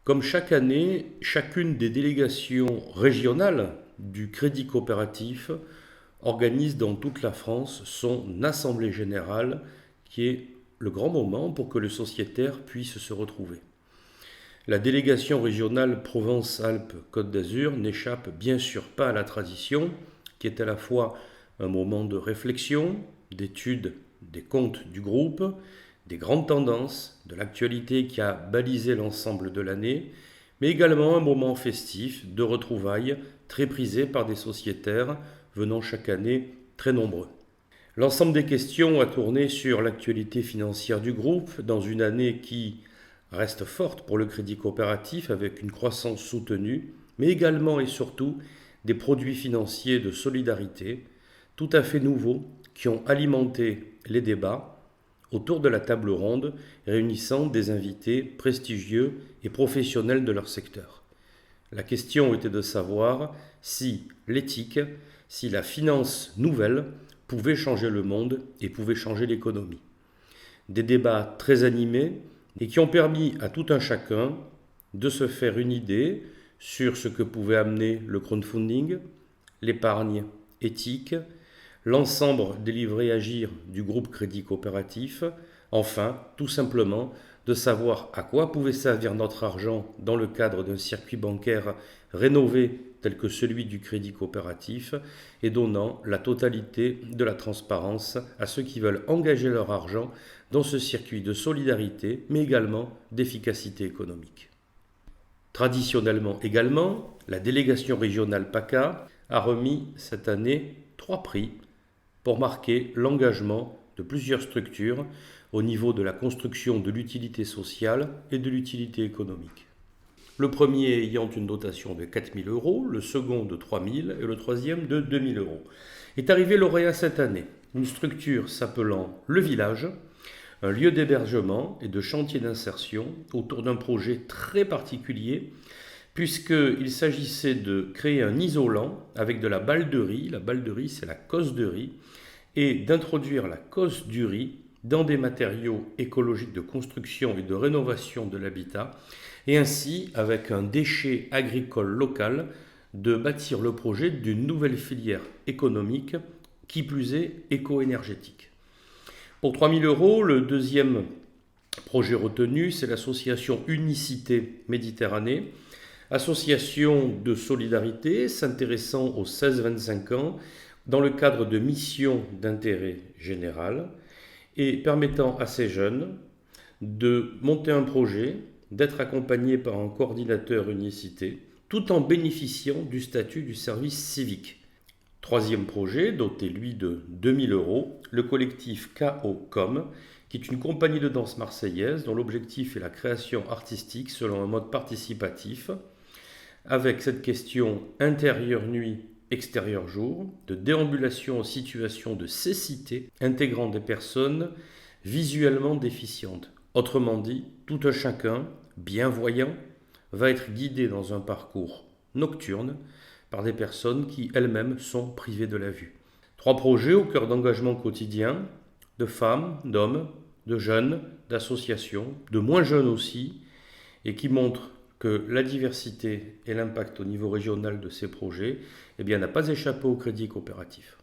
Comme chaque année, chacune des délégations régionales du Crédit Coopératif organise dans toute la France son assemblée générale, qui est le grand moment pour que le sociétaire puisse se retrouver. La délégation régionale Provence-Alpes-Côte d'Azur n'échappe bien sûr pas à la tradition, qui est à la fois un moment de réflexion, d'étude des comptes du groupe, des grandes tendances, de l'actualité qui a balisé l'ensemble de l'année, mais également un moment festif de retrouvailles très prisé par des sociétaires venant chaque année très nombreux. L'ensemble des questions a tourné sur l'actualité financière du groupe dans une année qui reste forte pour le crédit coopératif avec une croissance soutenue, mais également et surtout des produits financiers de solidarité tout à fait nouveaux qui ont alimenté les débats autour de la table ronde réunissant des invités prestigieux et professionnels de leur secteur. La question était de savoir si l'éthique, si la finance nouvelle pouvait changer le monde et pouvait changer l'économie. Des débats très animés et qui ont permis à tout un chacun de se faire une idée sur ce que pouvait amener le crowdfunding, l'épargne éthique, l'ensemble des livrets Agir du groupe Crédit Coopératif, enfin, tout simplement, de savoir à quoi pouvait servir notre argent dans le cadre d'un circuit bancaire rénové tel que celui du Crédit Coopératif et donnant la totalité de la transparence à ceux qui veulent engager leur argent dans ce circuit de solidarité, mais également d'efficacité économique. Traditionnellement également, la délégation régionale PACA a remis cette année 3 prix pour marquer l'engagement de plusieurs structures au niveau de la construction de l'utilité sociale et de l'utilité économique. Le premier ayant une dotation de 4 000 euros, le second de 3 000 et le troisième de 2 000 euros. Est arrivé lauréat cette année, une structure s'appelant Le Village, un lieu d'hébergement et de chantier d'insertion autour d'un projet très particulier puisqu'il s'agissait de créer un isolant avec de la balle de riz. La balle de riz, c'est la cosse de riz, et d'introduire la cosse du riz dans des matériaux écologiques de construction et de rénovation de l'habitat, et ainsi, avec un déchet agricole local, de bâtir le projet d'une nouvelle filière économique, qui plus est éco-énergétique. Pour 3 000 euros, le deuxième projet retenu, c'est l'association Unicité Méditerranée, association de solidarité s'intéressant aux 16-25 ans dans le cadre de missions d'intérêt général et permettant à ces jeunes de monter un projet, d'être accompagnés par un coordinateur unicité, tout en bénéficiant du statut du service civique. Troisième projet, doté lui de 2 000 euros, le collectif KO.com, qui est une compagnie de danse marseillaise dont l'objectif est la création artistique selon un mode participatif, avec cette question intérieur nuit, extérieur jour, de déambulation en situation de cécité, intégrant des personnes visuellement déficientes. Autrement dit, tout un chacun, bien voyant, va être guidé dans un parcours nocturne par des personnes qui elles-mêmes sont privées de la vue. 3 projets au cœur d'engagement quotidien, de femmes, d'hommes, de jeunes, d'associations, de moins jeunes aussi, et qui montrent que la diversité et l'impact au niveau régional de ces projets n'a pas échappé au crédit coopératif.